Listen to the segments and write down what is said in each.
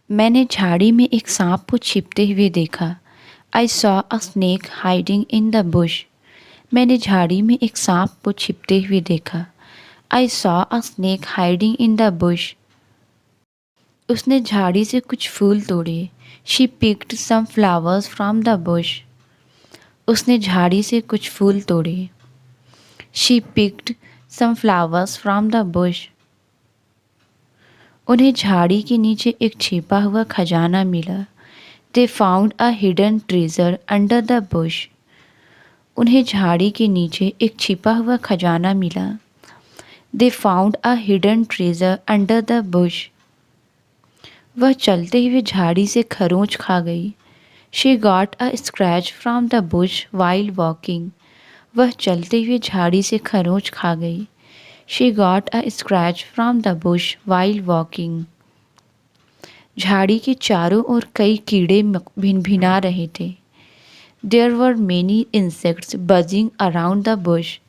मैंने झाड़ी में एक सांप को छिपते हुए देखा। I saw a snake hiding in the bush. मैंने झाड़ी में एक सांप को छिपते हुए देखा। I saw a snake hiding in the bush. उसने झाड़ी से कुछ फूल तोड़े। She picked some flowers from the bush. उसने झाड़ी से कुछ फूल तोड़े। She picked some flowers from the bush. उन्हें झाड़ी के नीचे एक छिपा हुआ खजाना मिला। They found a hidden treasure under the bush. उन्हें झाड़ी के नीचे एक छिपा हुआ खजाना मिला। They found a hidden treasure under the bush. वह चलते हुए झाड़ी से खरोंच खा गई। She got a scratch from the bush while walking. वह चलते हुए झाड़ी से खरोंच खा गई। She got a scratch from the bush while walking. झाड़ी के चारों ओर कई कीड़े भिनभिना रहे थे। There were many insects buzzing around the Bush.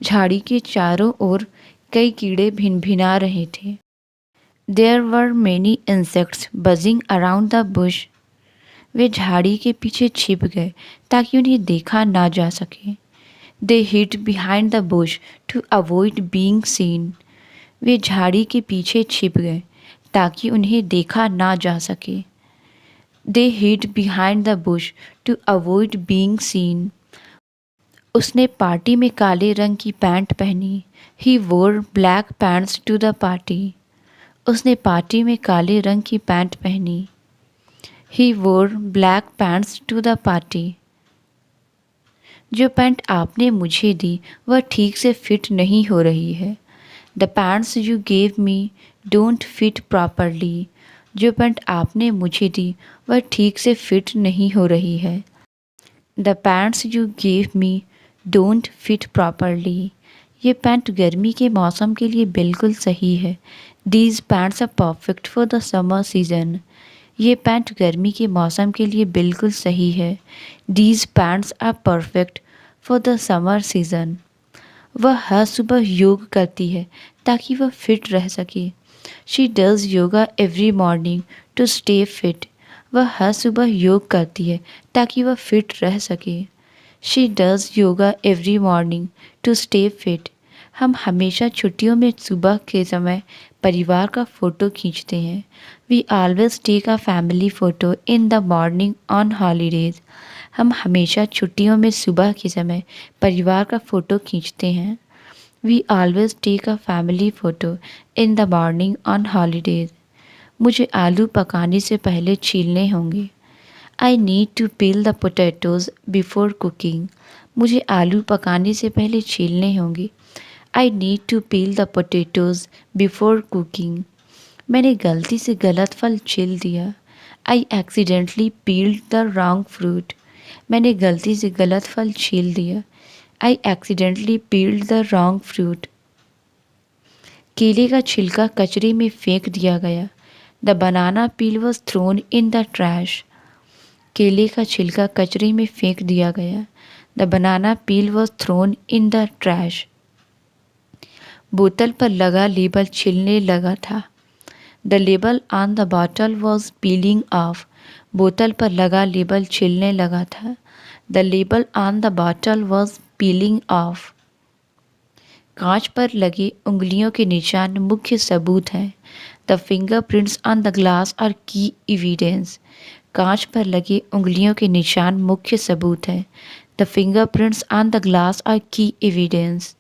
झाड़ी के चारों ओर कई कीड़े भिनभिना रहे थे। There were many insects buzzing around the bush. वे झाड़ी के पीछे छिप गए ताकि उन्हें देखा ना जा सके। They hid behind the bush to avoid being seen. वे झाड़ी के पीछे छिप गए ताकि उन्हें देखा ना जा सके। They hid behind the bush to avoid being seen. उसने पार्टी में काले रंग की पैंट पहनी। He wore black pants to the party. उसने पार्टी में काले रंग की पैंट पहनी। He wore black pants to the party. जो पैंट आपने मुझे दी वह ठीक से फिट नहीं हो रही है। The pants you gave me don't fit properly. जो पैंट आपने मुझे दी वह ठीक से फिट नहीं हो रही है। The pants you gave me don't fit properly. ये पैंट गर्मी के मौसम के लिए बिल्कुल सही है। These pants are perfect for the summer season. ये पैंट गर्मी के मौसम के लिए बिल्कुल सही है। These pants are perfect for the summer season. वह हर सुबह योग करती है ताकि वह फिट रह सके। She does yoga every morning to stay fit. वह हर सुबह योग करती है ताकि वह फिट रह सके। She does yoga every morning to stay fit. हम हमेशा छुट्टियों में सुबह के समय परिवार का फ़ोटो खींचते हैं। We always take a family photo in the morning on holidays. हम हमेशा छुट्टियों में सुबह के समय परिवार का फ़ोटो खींचते हैं। We always take a family photo in the morning on holidays. मुझे आलू पकाने से पहले छीलने होंगे। I need to peel the potatoes before cooking. मुझे आलू पकाने से पहले छीलने होंगे। I need to peel the potatoes before cooking. मैंने गलती से गलत फल छील दिया। I accidentally peeled the wrong fruit. मैंने गलती से गलत फल छील दिया। I accidentally peeled the wrong fruit. केले का छिलका कचरे में फेंक दिया गया। The banana peel was thrown in the trash. केले का छिलका कचरे में फेंक दिया गया। The banana peel was thrown in the trash. बोतल पर लगा लेबल छिलने लगा था। The label on the bottle was piling of. बोतल पर लगा लेबल छिलने लगा था। The label on the bottle was piling of. कांच पर लगे उंगलियों के निशान मुख्य सबूत हैं। The fingerprints on the glass are key evidence. कांच पर लगे उंगलियों के निशान मुख्य सबूत हैं। The fingerprints on the glass are key evidence.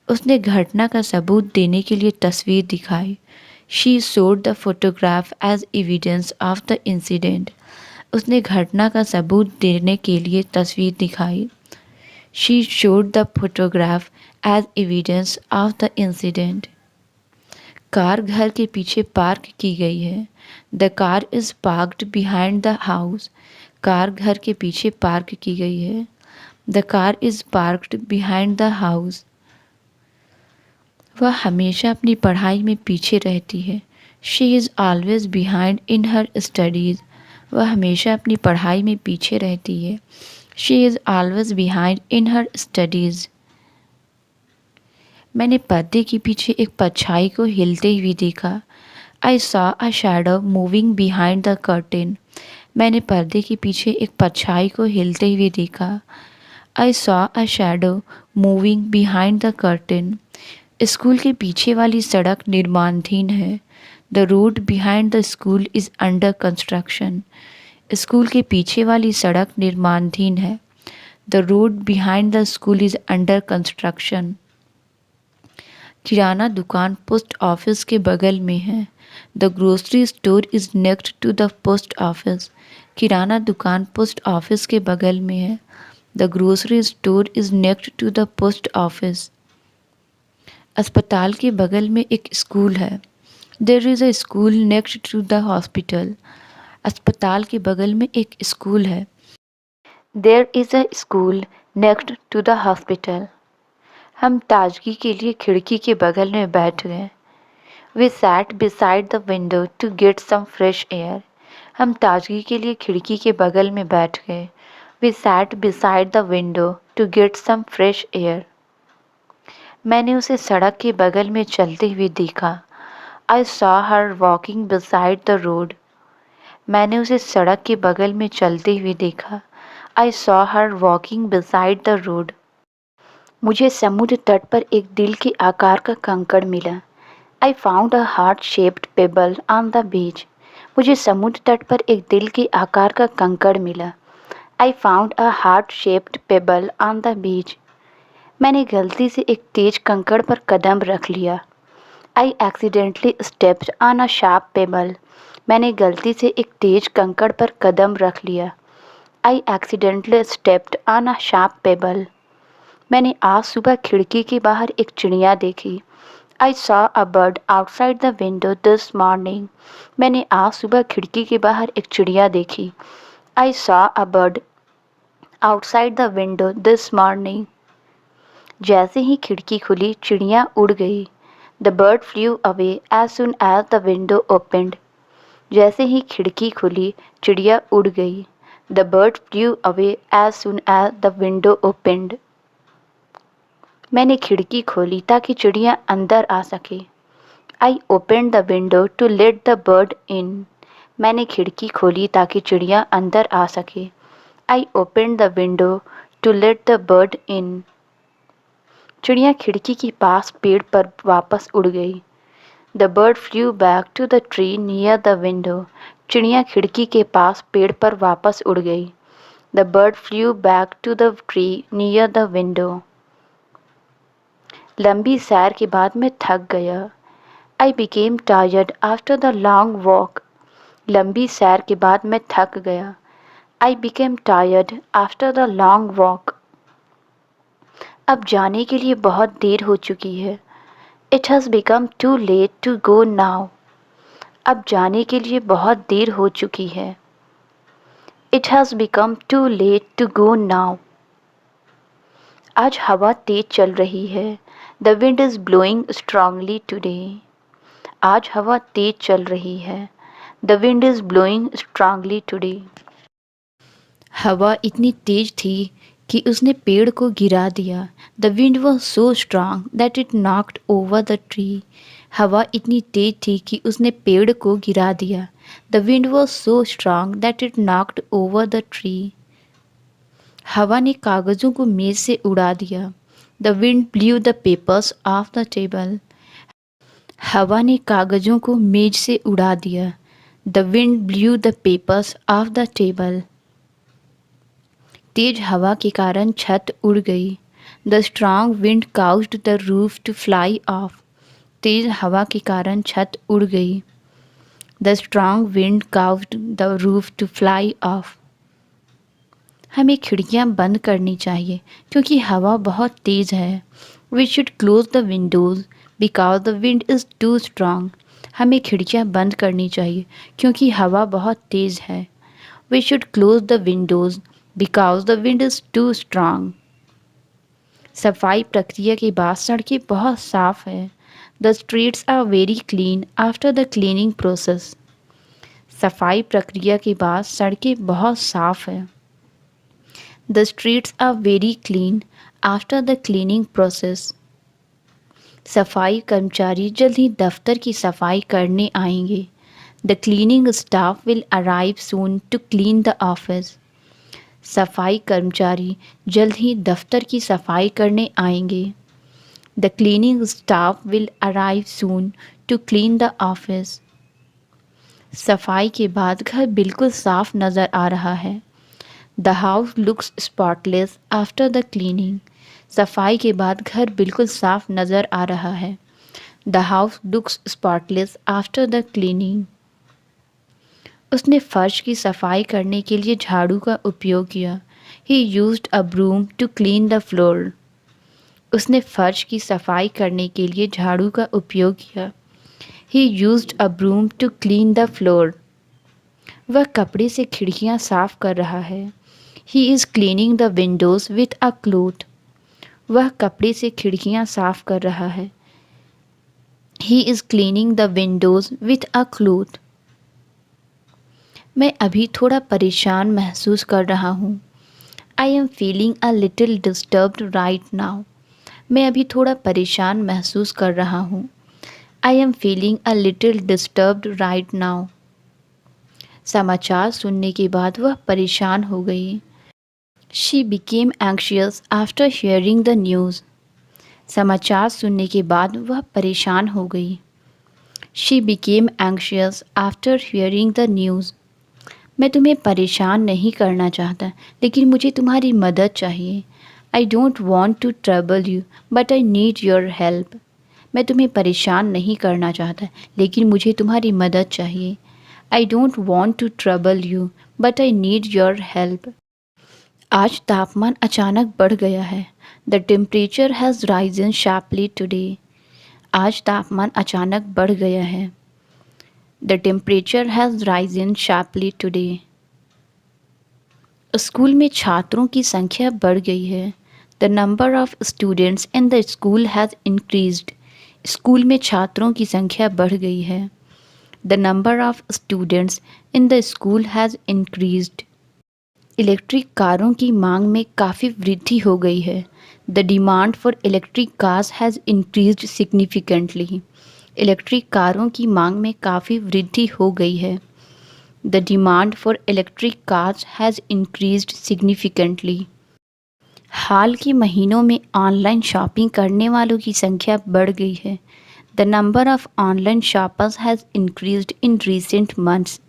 उसने घटना का सबूत देने के लिए तस्वीर दिखाई। She showed the photograph as evidence of the incident. उसने घटना का सबूत देने के लिए तस्वीर दिखाई। She showed the photograph as evidence of the incident. Car घर के पीछे पार्क की गई है। The car is parked behind the house. Car घर के पीछे पार्क की गई है। The car is parked behind the house. वह हमेशा अपनी पढ़ाई में पीछे रहती है। She is always behind in her studies. वह हमेशा अपनी पढ़ाई में पीछे रहती है। She is always behind in her studies. मैंने पर्दे के पीछे एक परछाई को हिलते हुए देखा। I saw a shadow moving behind the curtain. मैंने पर्दे के पीछे एक परछाई को हिलते हुए देखा. I saw a shadow moving behind the curtain. School के पीछे वाली सड़क निर्माणाधीन है. The road behind the school is under construction. School के पीछे वाली सड़क निर्माणाधीन है. The road behind the school is under construction. किराना दुकान पोस्ट ऑफिस के बगल में है. The grocery store is next to the post office. किराना दुकान पोस्ट ऑफिस के बगल में है. The grocery store is next to the post office. अस्पताल के बगल में एक स्कूल है. There is a school next to the hospital. अस्पताल के बगल में एक स्कूल है. There is a school next to the hospital. हम ताजगी के लिए खिड़की के बगल में बैठ गए. We sat beside the window to get some fresh air. हम ताजगी के लिए खिड़की के बगल में बैठ गए. We sat beside the window to get some fresh air. मैंने उसे सड़क के बगल में चलते हुए देखा. I saw her walking beside the road. मैंने उसे सड़क के बगल में चलते हुए देखा. I saw her walking beside the road. मुझे समुद्र तट पर एक दिल के आकार का कंकड़ मिला. I found a heart shaped payable on the beach. मुझे समुद्र तट पर एक दिल के आकार का कंकड़ मिला. I found a heart shaped payable on the beach. मैंने गलती से एक तेज कंकड़ पर कदम रख लिया. I accidentally stepped on a sharp pebble. मैंने गलती से एक तेज कंकड़ पर कदम रख लिया. I accidentally stepped on a sharp pebble. मैंने आज सुबह खिड़की के बाहर एक चिड़िया देखी. I saw a bird outside the window this morning. मैंने आज सुबह खिड़की के बाहर एक चिड़िया देखी. I saw a bird outside the window this morning. जैसे ही खिड़की खुली चिड़िया उड़ गई. The bird flew away as soon as the window opened. जैसे ही खिड़की खुली चिड़िया उड़ गई. The bird flew away as soon as the window opened. मैंने खिड़की खोली ताकि चिड़िया अंदर आ सके. I opened the window to let the bird in. मैंने खिड़की खोली ताकि चिड़िया अंदर आ सके. I opened the window to let the bird in. चिड़िया खिड़की के पास पेड़ पर वापस उड़ गई. The bird flew back to the tree near the window. चिड़िया खिड़की के पास पेड़ पर वापस उड़ गई. The bird flew back to the tree near the window. लंबी सैर के बाद मैं थक गया. I became tired after the long walk. लंबी सैर के बाद मैं थक गया. I became tired after the long walk. अब जाने के लिए बहुत देर हो चुकी है. It has become too late to go now. अब जाने के लिए बहुत देर हो चुकी है. It has become too late to go now. आज हवा तेज चल रही है. The wind is blowing strongly today. आज हवा तेज चल रही है. The wind is blowing strongly today. हवा इतनी तेज थी कि उसने पेड़ को गिरा दिया. The wind was so strong that it knocked over the tree. हवा इतनी तेज थी कि उसने पेड़ को गिरा दिया. The wind was so strong that it knocked over the tree. हवा ने कागज़ों को मेज़ से उड़ा दिया. The wind blew the papers off the table. हवा ने कागज़ों को मेज से उड़ा दिया. The wind blew the papers off the table. तेज हवा के कारण छत उड़ गई. The strong wind caused the roof to fly off. तेज हवा के कारण छत उड़ गई. The strong wind caused the roof to fly off. हमें खिड़कियां बंद करनी चाहिए क्योंकि हवा बहुत तेज़ है. We should close the windows because the wind is too strong. हमें खिड़कियां बंद करनी चाहिए क्योंकि हवा बहुत तेज़ है. We should close the windows because the wind is too strong. सफाई प्रक्रिया के बाद सड़कें बहुत साफ़ है. The streets are very clean after the cleaning process. सफाई प्रक्रिया के बाद सड़कें बहुत साफ़ है. The streets are very clean after the cleaning process. सफाई कर्मचारी जल्द ही दफ्तर की सफाई करने आएंगे। The cleaning staff will arrive soon to clean the office. सफाई कर्मचारी जल्द ही दफ्तर की सफाई करने आएंगे। The cleaning staff will arrive soon to clean the office. सफाई के बाद घर बिल्कुल साफ नज़र आ रहा है। The house looks spotless after the cleaning. सफाई के बाद घर बिल्कुल साफ नज़र आ रहा है। The house looks spotless after the cleaning. उसने फर्श की सफाई करने के लिए झाड़ू का उपयोग किया। He used a broom to clean the floor. उसने फर्श की सफाई करने के लिए झाड़ू का उपयोग किया। He used a broom to clean the floor. वह कपड़े से खिड़कियां साफ कर रहा है। He is cleaning the windows with a cloth. वह कपड़े से खिड़कियां साफ कर रहा है। He is cleaning the windows with a cloth. मैं अभी थोड़ा परेशान महसूस कर रहा हूँ। I am feeling a little disturbed right now. मैं अभी थोड़ा परेशान महसूस कर रहा हूँ। I am feeling a little disturbed right now. समाचार सुनने के बाद वह परेशान हो गई। She became anxious after hearing the news. समाचार सुनने के बाद वह परेशान हो गई। She became anxious after hearing the news. मैं तुम्हें परेशान नहीं करना चाहता, लेकिन मुझे तुम्हारी मदद चाहिए। I don't want to trouble you but I need your help. मैं तुम्हें परेशान नहीं करना चाहता, लेकिन मुझे तुम्हारी मदद चाहिए। I don't want to trouble you but I need your help. आज तापमान अचानक बढ़ गया है। The temperature has risen sharply today. आज तापमान अचानक बढ़ गया है। The temperature has risen sharply today. School में छात्रों की संख्या बढ़ गई है। The number of students in the school has increased. School में छात्रों की संख्या बढ़ गई है। The number of students in the school has increased. Electric कारों की मांग में काफ़ी वृद्धि हो गई है। The demand for electric cars has increased significantly. Electric कारों की मांग में काफ़ी वृद्धि हो गई है। The demand for electric cars has increased significantly. हाल के महीनों में ऑनलाइन शॉपिंग करने वालों की संख्या बढ़ गई है। The number of online shoppers has increased in recent months.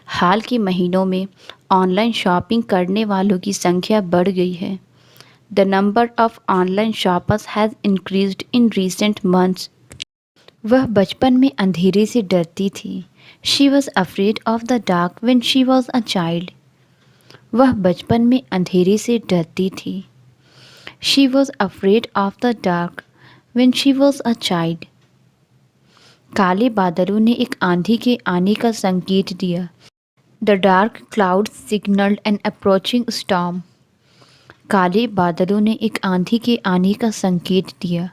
हाल के महीनों में ऑनलाइन शॉपिंग करने वालों की संख्या बढ़ गई है। The number of online shoppers has increased in recent months. वह बचपन में अंधेरे से डरती थी। She was afraid of the dark when she was a child. वह बचपन में अंधेरे से डरती थी। She was afraid of the dark when she was a child. काले बादलों ने एक आंधी के आने का संकेत दिया। The dark cloud signalled N approaching storm. काले बादलों ने एक आंधी के आने का संकेत दिया।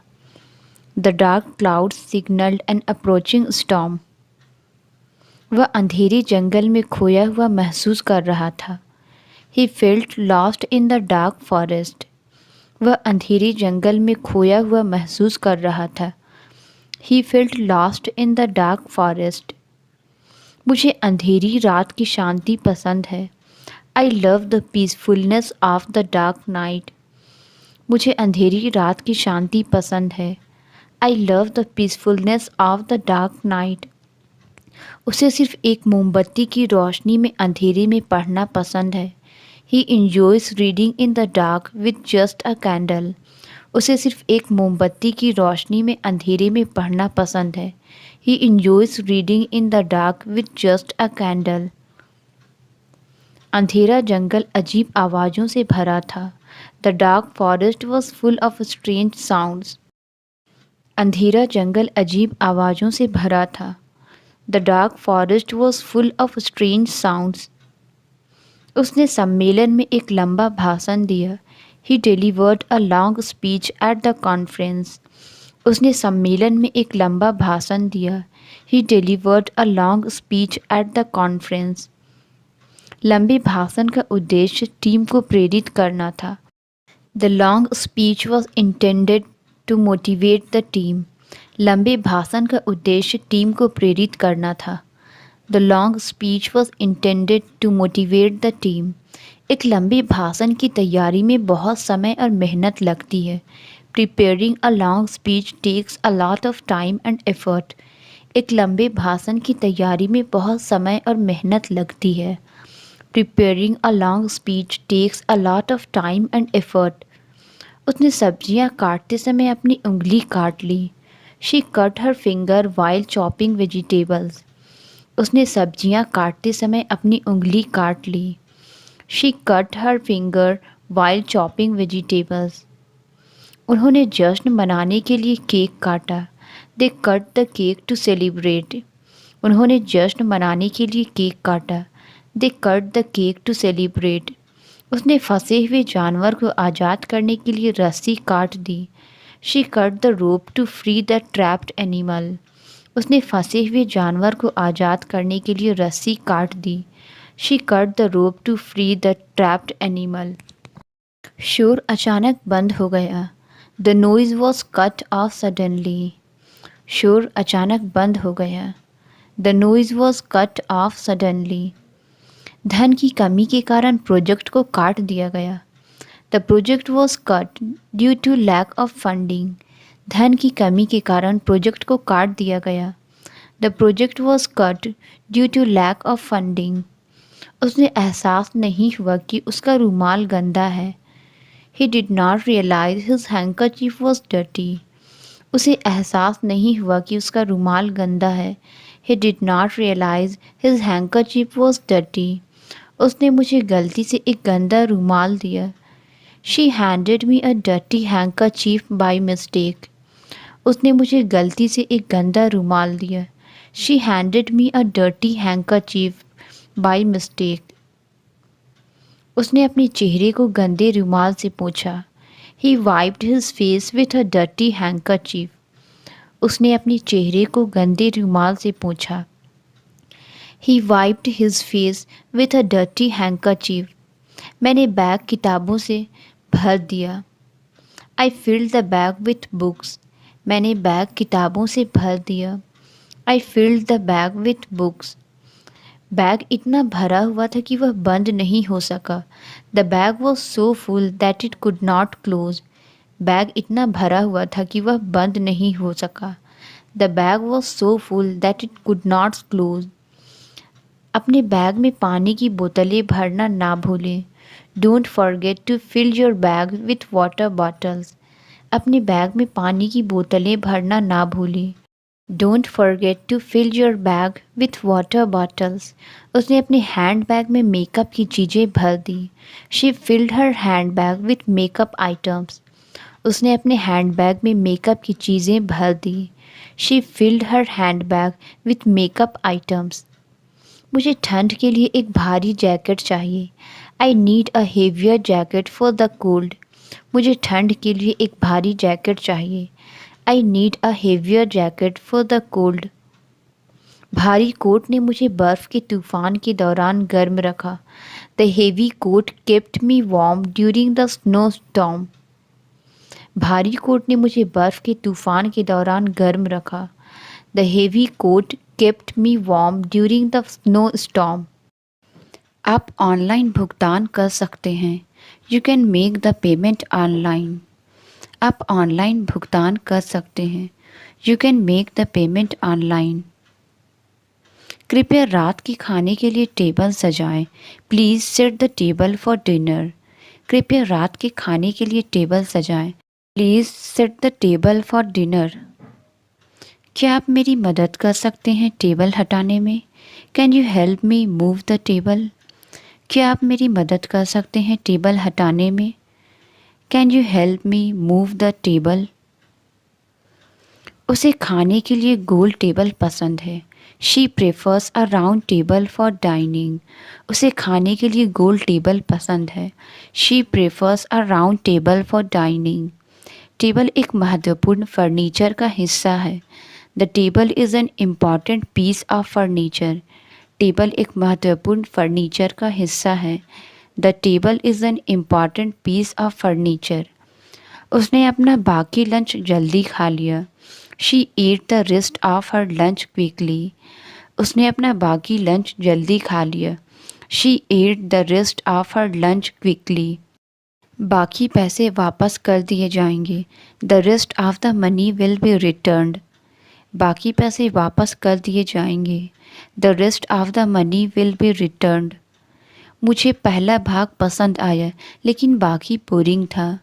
The dark cloud signalled N approaching storm. वह अंधेरे जंगल में खोया हुआ महसूस कर रहा था। He felt lost in the dark forest. वह अंधेरे जंगल में खोया हुआ महसूस कर रहा था। He felt lost in the dark forest. मुझे अंधेरी रात की शांति पसंद है। I love the peacefulness of the dark night. मुझे अंधेरी रात की शांति पसंद है। I love the peacefulness of the dark night. उसे सिर्फ एक मोमबत्ती की रोशनी में अंधेरे में पढ़ना पसंद है। He enjoys reading in the dark with just a candle. उसे सिर्फ एक मोमबत्ती की रोशनी में अंधेरे में पढ़ना पसंद है। He enjoys reading in the dark with just a candle. अंधेरा जंगल अजीब आवाज़ों से भरा था। The dark forest was full of strange sounds. अंधेरा जंगल अजीब आवाज़ों से भरा था। The dark forest was full of strange sounds. उसने सम्मेलन में एक लंबा भाषण दिया। He delivered a long speech at the conference. उसने सम्मेलन में एक लंबा भाषण दिया। He delivered a long speech at the conference. लंबे भाषण का उद्देश्य टीम को प्रेरित करना था। The long speech was intended to motivate the team. लंबे भाषण का उद्देश्य टीम को प्रेरित करना था। The long speech was intended to motivate the team. एक लंबे भाषण की तैयारी में बहुत समय और मेहनत लगती है। Preparing a long speech takes a lot of time and effort. एक लंबे भाषण की तैयारी में बहुत समय और मेहनत लगती है। Preparing a long speech takes a lot of time and effort. उसने सब्जियां काटते समय अपनी उंगली काट ली। She cut her finger while chopping vegetables. उसने सब्जियां काटते समय अपनी उंगली काट ली। She cut her finger while chopping vegetables. उन्होंने जश्न मनाने के लिए केक काटा। They cut the cake to celebrate. उन्होंने जश्न मनाने के लिए केक काटा। They cut the cake to celebrate. उसने फंसे हुए जानवर को आज़ाद करने के लिए रस्सी काट दी। She cut the rope to free the trapped animal. उसने फंसे हुए जानवर को आज़ाद करने के लिए रस्सी काट दी। She cut the rope to free the trapped animal. शोर अचानक बंद हो गया। The noise was cut off suddenly. शोर अचानक बंद हो गया। The noise was cut off suddenly. धन की कमी के कारण प्रोजेक्ट को काट दिया गया। The project was cut due to lack of funding. धन की कमी के कारण प्रोजेक्ट को काट दिया गया। The project was cut due to lack of funding. उसने एहसास नहीं हुआ कि उसका रुमाल गंदा है। He did not realise his handkerchief was dirty. उसे एहसास नहीं हुआ कि उसका रुमाल गंदा है। He did not realise his handkerchief was dirty. उसने मुझे गलती से एक गंदा रुमाल दिया। She handed me a dirty handkerchief by mistake. उसने मुझे गलती से एक गंदा रुमाल दिया। She handed me a dirty handkerchief by mistake. उसने अपने चेहरे को गंदे रुमाल से पोंछा। He wiped his face with a dirty handkerchief. उसने अपने चेहरे को गंदे रुमाल से पोंछा। He wiped his face with a dirty handkerchief. मैंने बैग किताबों से भर दिया। I filled the bag with books. मैंने बैग किताबों से भर दिया। I filled the bag with books. Bag इतना भरा हुआ था कि वह बंद नहीं हो सका। The bag was so full that it could not close. Bag इतना भरा हुआ था कि वह बंद नहीं हो सका। The bag was so full that it could not close. अपने बैग में पानी की बोतलें भरना ना भूलें। Don't forget to fill your bag with water bottles. अपने बैग में पानी की बोतलें भरना ना भूलें। Don't forget to fill your bag with water bottles. उसने अपने हैंड बैग में मेकअप की चीज़ें भर दी। She filled her handbag with makeup items. उसने अपने हैंड बैग में मेकअप की चीज़ें भर दी। She filled her handbag with makeup items. मुझे ठंड के लिए एक भारी जैकेट चाहिए। I need a heavier jacket for the cold. मुझे ठंड के लिए एक भारी जैकेट चाहिए। I need a heavier jacket for the cold. भारी कोट ने मुझे बर्फ़ के तूफ़ान के दौरान गर्म रखा। The heavy coat kept me warm during the snow storm. भारी कोट ने मुझे बर्फ़ के तूफ़ान के दौरान गर्म रखा। The heavy coat kept me warm during the snow storm. आप ऑनलाइन भुगतान कर सकते हैं। You can make the payment online. आप ऑनलाइन भुगतान कर सकते हैं। You can make the payment online. कृपया रात के खाने के लिए टेबल सजाएं। Please set the table for dinner. कृपया रात के खाने के लिए टेबल सजाएं। Please set the table for dinner. क्या आप मेरी मदद कर सकते हैं टेबल हटाने में? Can you help me move the table? क्या आप मेरी मदद कर सकते हैं टेबल हटाने में? Can you help me move the table? उसे खाने के लिए गोल टेबल पसंद है। She prefers a round table for dining. उसे खाने के लिए गोल टेबल पसंद है। She prefers a round table for dining. Table एक महत्वपूर्ण फर्नीचर का हिस्सा है। The table is an important piece of furniture. Table एक महत्वपूर्ण फर्नीचर का हिस्सा है। The table is an important piece of furniture. उसने अपना बाकी लंच जल्दी खा लिया। She ate the rest of her lunch quickly. उसने अपना बाकी लंच जल्दी खा लिया। She ate the rest of her lunch quickly. बाकी पैसे वापस कर दिए जाएंगे। The rest of the money will be returned. बाकी पैसे वापस कर दिए जाएंगे। The rest of the money will be returned. मुझे पहला भाग पसंद आया लेकिन बाकी बोरिंग था।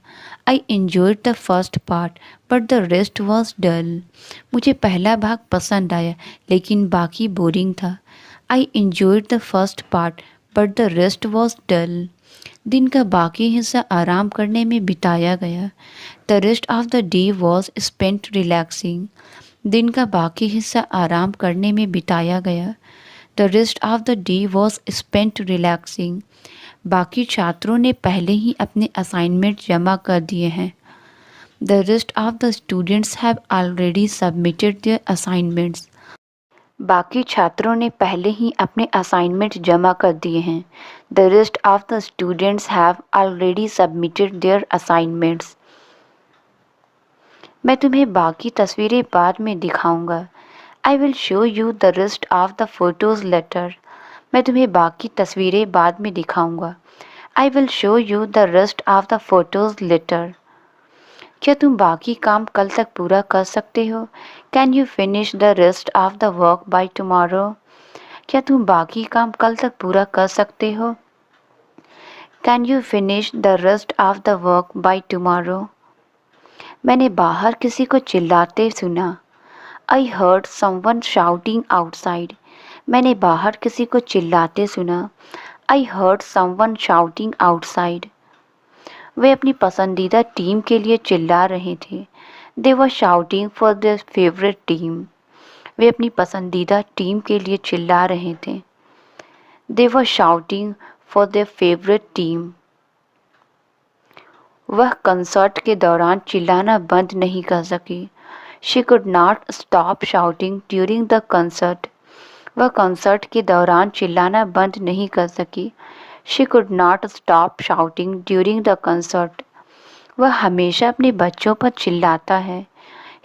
I enjoyed the first part but the rest was dull. मुझे पहला भाग पसंद आया लेकिन बाकी बोरिंग था। I enjoyed the first part but the rest was dull. दिन का बाकी हिस्सा आराम करने में बिताया गया। The rest of the day was spent relaxing. दिन का बाकी हिस्सा आराम करने में बिताया गया। The rest of the day was spent relaxing. बाकी छात्रों ने पहले ही अपने असाइनमेंट जमा कर दिए हैं। The rest of the students have already submitted their assignments. बाकी छात्रों ने पहले ही अपने असाइनमेंट जमा कर दिए हैं। The rest of the students have already submitted their assignments. मैं तुम्हें बाकी तस्वीरें बाद में दिखाऊंगा। I will show you the rest of the photos later. मैं तुम्हें बाकी तस्वीरें बाद में दिखाऊंगा। I will show you the rest of the photos later. क्या तुम बाकी काम कल तक पूरा कर सकते हो? Can you finish the rest of the work by tomorrow? क्या तुम बाकी काम कल तक पूरा कर सकते हो? Can you finish the rest of the work by tomorrow? मैंने बाहर किसी को चिल्लाते सुना। I heard someone shouting outside. मैंने बाहर किसी को चिल्लाते सुना। I heard someone shouting outside. वे अपनी पसंदीदा टीम के लिए चिल्ला रहे थे। They were shouting for their favourite team. वे अपनी पसंदीदा टीम के लिए चिल्ला रहे थे। They were shouting for their favourite team. वह कंसर्ट के दौरान चिल्लाना बंद नहीं कर सकी। She could not stop shouting during the concert. वह कंसर्ट के दौरान चिल्लाना बंद नहीं कर सकी। She could not stop shouting during the concert. वह हमेशा अपने बच्चों पर चिल्लाता है।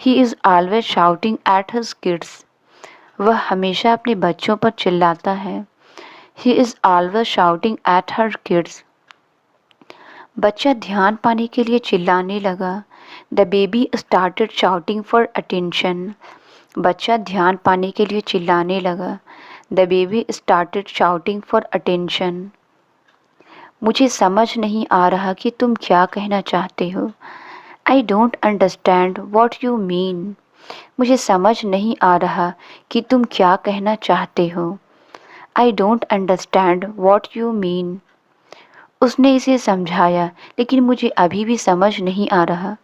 He is always shouting at his kids. वह हमेशा अपने बच्चों पर चिल्लाता है। He is always shouting at her kids. बच्चा ध्यान पाने के लिए चिल्लाने लगा। The baby started shouting for attention. बच्चा ध्यान पाने के लिए चिल्लाने लगा। The baby started shouting for attention. मुझे समझ नहीं आ रहा कि तुम क्या कहना चाहते हो। I don't understand what you mean. मुझे समझ नहीं आ रहा कि तुम क्या कहना चाहते हो। I don't understand what you mean. उसने इसे समझाया लेकिन मुझे अभी भी समझ नहीं आ रहा।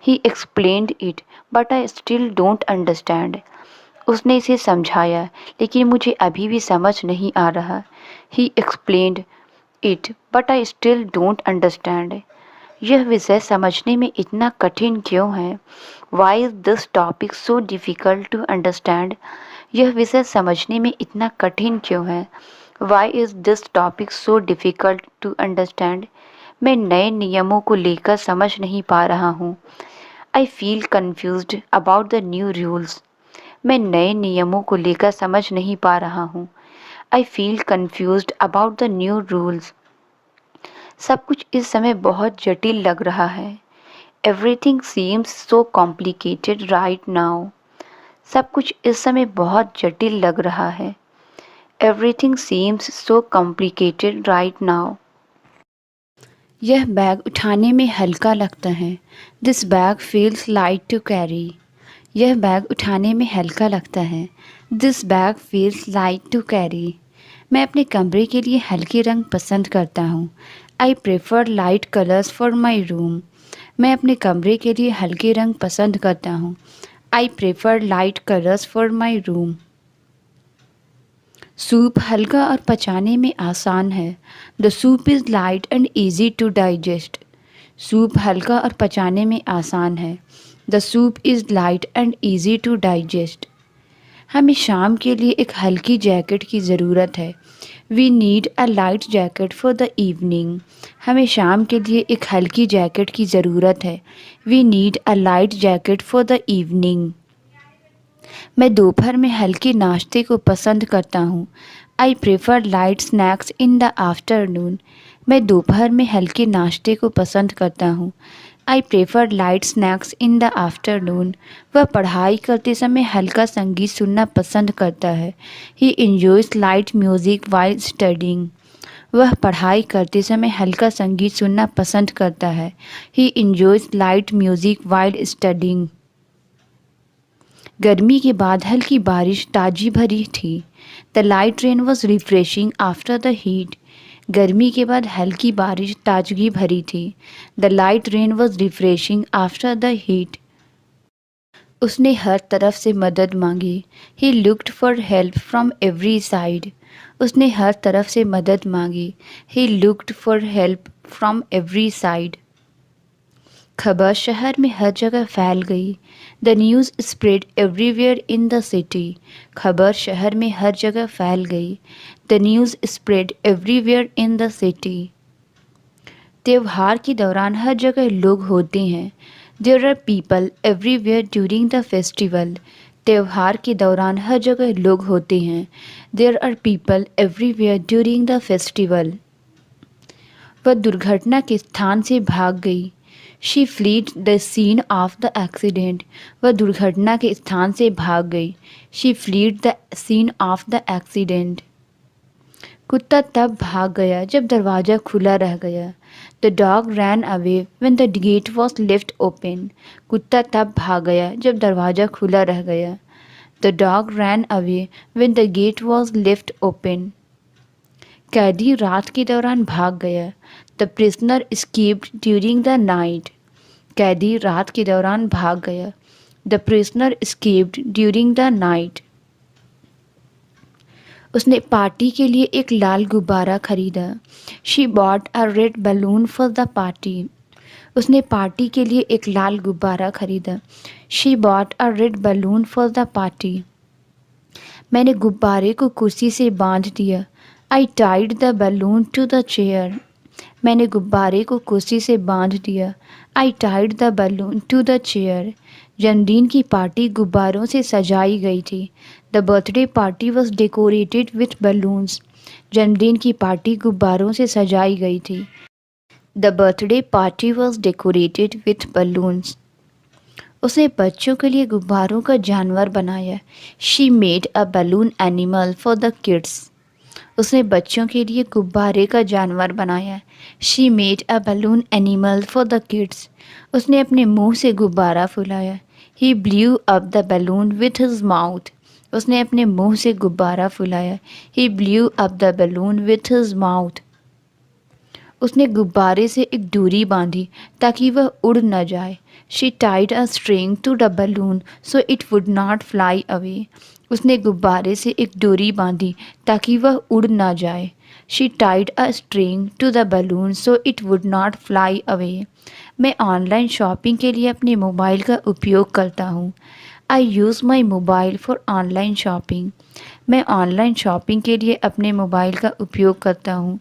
He explained it but I still don't understand. उसने इसे समझाया लेकिन मुझे अभी भी समझ नहीं आ रहा। He explained it but I still don't understand. यह विषय समझने में इतना कठिन क्यों है? Why is this topic so difficult to understand? यह विषय समझने में इतना कठिन क्यों है? Why is this topic so difficult to understand? मैं नए नियमों को लेकर समझ नहीं पा रहा हूँ। I feel confused about the new rules. मैं नए नियमों को लेकर समझ नहीं पा रहा हूँ। I feel confused about the new rules. सब कुछ इस समय बहुत जटिल लग रहा है। Everything seems so complicated right now. सब कुछ इस समय बहुत जटिल लग रहा है। Everything seems so complicated right now. यह बैग उठाने में हल्का लगता है। This bag feels light to carry. यह बैग उठाने में हल्का लगता है। This bag feels light to carry. मैं अपने कमरे के लिए हल्के रंग पसंद करता हूँ। I prefer light colours for my room. मैं अपने कमरे के लिए हल्के रंग पसंद करता हूँ। I prefer light colours for my room. Soup हल्का और पचाने में आसान है। The soup is light and easy to digest. Soup हल्का और पचाने में आसान है। The soup is light and easy to digest. हमें शाम के लिए एक हल्की जैकेट की ज़रूरत है। We need a light jacket for the evening. हमें शाम के लिए एक हल्की जैकेट की ज़रूरत है। We need a light jacket for the evening. मैं दोपहर में हल्के नाश्ते को पसंद करता हूँ। I prefer light snacks in the afternoon. मैं दोपहर में हल्के नाश्ते को पसंद करता हूँ। I prefer light snacks in the afternoon. वह पढ़ाई करते समय हल्का संगीत सुनना पसंद करता है। He enjoys light music while studying. वह पढ़ाई करते समय हल्का संगीत सुनना पसंद करता है। He enjoys light music while studying. गर्मी के बाद हल्की बारिश ताजी भरी थी। The light rain was refreshing after the heat. गर्मी के बाद हल्की बारिश ताजगी भरी थी। The light rain was refreshing after the heat. उसने हर तरफ से मदद मांगी। He looked for help from every side. उसने हर तरफ से मदद मांगी। He looked for help from every side. खबर शहर में हर जगह फैल गई। The news spread everywhere in the city. खबर शहर में हर जगह फैल गई। The news spread everywhere in the city. त्योहार के दौरान हर जगह लोग होते हैं। There are people everywhere during the festival. त्योहार के दौरान हर जगह लोग होते हैं। There are people everywhere during the festival. वह दुर्घटना के स्थान से भाग गई। She fled the scene of the accident. वह दुर्घटना के स्थान से भाग गई। She fled the scene of the accident. कुत्ता तब भाग गया जब दरवाज़ा खुला रह गया। The dog ran away when the gate was left open. कुत्ता तब भाग गया जब दरवाज़ा खुला रह गया। The dog ran away when the gate was left open. कैदी रात के दौरान भाग गया। The prisoner escaped during the night. कैदी रात के दौरान भाग गया। The prisoner escaped during the night. उसने पार्टी के लिए एक लाल गुब्बारा खरीदा। She bought a red balloon for the party. उसने पार्टी के लिए एक लाल गुब्बारा खरीदा। She bought a red balloon for the party. मैंने गुब्बारे को कुर्सी से बांध दिया। I tied the balloon to the chair. मैंने गुब्बारे को कुर्सी से बांध दिया। I tied the balloon to the chair. जन्मदिन की पार्टी गुब्बारों से सजाई गई थी। The birthday party was decorated with balloons. जन्मदिन की पार्टी गुब्बारों से सजाई गई थी। The birthday party was decorated with balloons. उसने बच्चों के लिए गुब्बारों का जानवर बनाया। She made a balloon animal for the kids. उसने बच्चों के लिए गुब्बारे का जानवर बनाया। She made a balloon animal for the kids. उसने अपने मुंह से गुब्बारा फुलाया। He blew up the balloon with his mouth. उसने अपने मुंह से गुब्बारा फुलाया। He blew up the balloon with his mouth. उसने गुब्बारे से एक डोरी बांधी ताकि वह उड़ न जाए। She tied a string to the balloon so it would not fly away. उसने गुब्बारे से एक डोरी बांधी ताकि वह उड़ न जाए। She tied a string to the balloon so it would not fly away. मैं ऑनलाइन शॉपिंग के लिए अपने मोबाइल का उपयोग करता हूँ। I use my mobile for online shopping. मैं ऑनलाइन शॉपिंग के लिए अपने मोबाइल का उपयोग करता हूँ।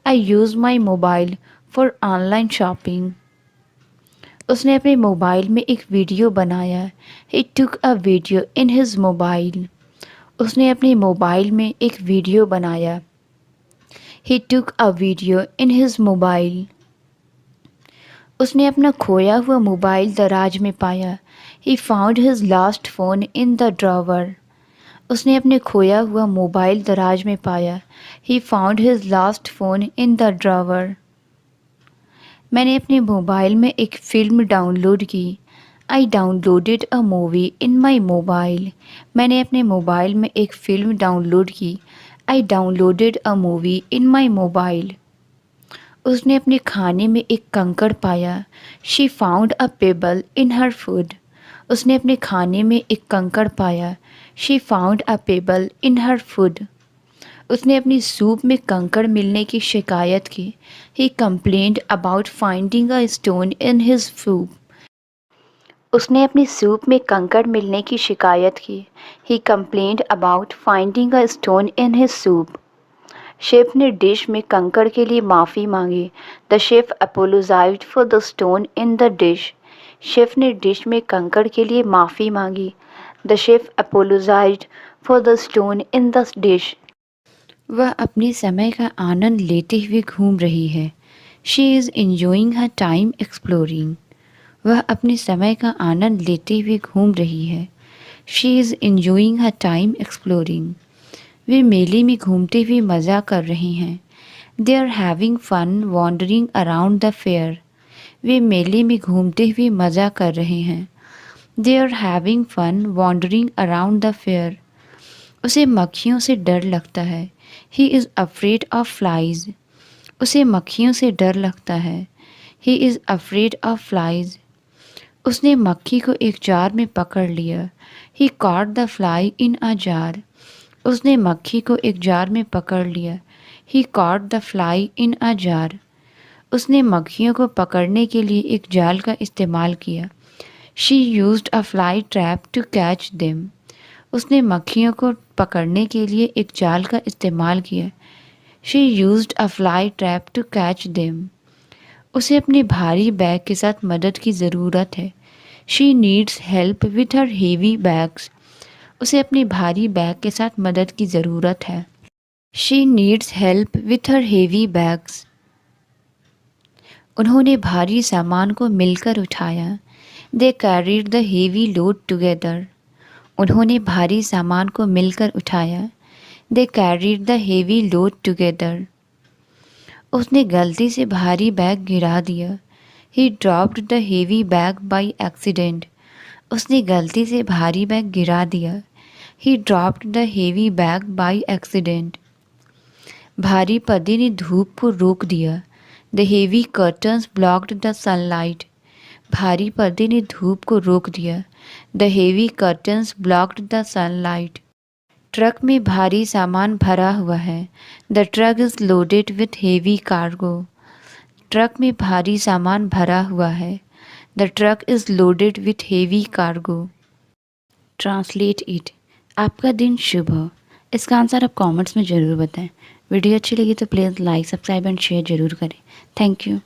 I use my mobile for online shopping. उसने अपने मोबाइल में एक वीडियो बनाया। He took a video in his mobile. उसने अपने मोबाइल में एक वीडियो बनाया। He took a video in his mobile. उसने अपना खोया हुआ मोबाइल दराज में पाया। He found his lost phone in the drawer. उसने अपने खोया हुआ मोबाइल दराज में पाया। He found his lost phone in the drawer. मैंने अपने मोबाइल में एक फ़िल्म डाउनलोड की। I downloaded a movie in my mobile. मैंने अपने मोबाइल में एक फ़िल्म डाउनलोड की। I downloaded a movie in my mobile. उसने अपने खाने में एक कंकड़ पाया। She found a pebble in her food. उसने अपने खाने में एक कंकड़ पाया। She found a pebble in her food. उसने अपनी सूप में कंकड़ मिलने की शिकायत की। He complained about finding a stone in his soup. उसने अपनी सूप में कंकड़ मिलने की शिकायत की। He complained about finding a stone in his soup. Chef ने डिश में कंकड़ के लिए माफ़ी मांगी। The chef apologised for the stone in the dish. Chef ने डिश में कंकड़ के लिए माफ़ी मांगी। The chef apologised for the stone in the dish. वह अपने समय का आनंद लेते हुए घूम रही है। She is enjoying her time exploring. वह अपने समय का आनंद लेते हुए घूम रही है। She is enjoying her time exploring. वे मेले में घूमते हुए मज़ा कर रहे हैं। They are having fun wandering around the fair. वे मेले में घूमते हुए मज़ा कर रहे हैं। They are having fun wandering around the fair. उसे मक्खियों से डर लगता है। He is afraid of flies. उसे मक्खियों से डर लगता है। He is afraid of flies. उसने मक्खी को एक जार में पकड़ लिया। He caught the fly in a jar. उसने मक्खी को एक जार में पकड़ लिया। He caught the fly in a jar. उसने मक्खियों को पकड़ने के लिए एक जाल का इस्तेमाल किया। She used a fly trap to catch them. उसने मक्खियों को पकड़ने के लिए एक जाल का इस्तेमाल किया। She used a fly trap to catch them. उसे अपने भारी बैग के साथ मदद की ज़रूरत है। She needs help with her heavy bags. उसे अपने भारी बैग के साथ मदद की ज़रूरत है। She needs help with her heavy bags. उन्होंने भारी सामान को मिलकर उठाया। They carried the heavy load together. उन्होंने भारी सामान को मिलकर उठाया। They carried the heavy load together. उसने गलती से भारी बैग गिरा दिया। ही dropped the heavy bag by accident. उसने गलती से भारी बैग गिरा दिया। ही dropped the heavy bag by accident. भारी पर्दे ने धूप को रोक दिया। The heavy curtains blocked the sunlight. भारी पर्दे ने धूप को रोक दिया। The heavy curtains blocked the sunlight. Truck में भारी सामान भरा हुआ है। The truck is loaded with heavy cargo. Truck में भारी सामान भरा हुआ है। The truck is loaded with heavy cargo. Translate it. आपका दिन शुभ हो। इसका आंसर आप कमेंट्स में ज़रूर बताएं। वीडियो अच्छी लगी तो please like subscribe and share ज़रूर करें। Thank you.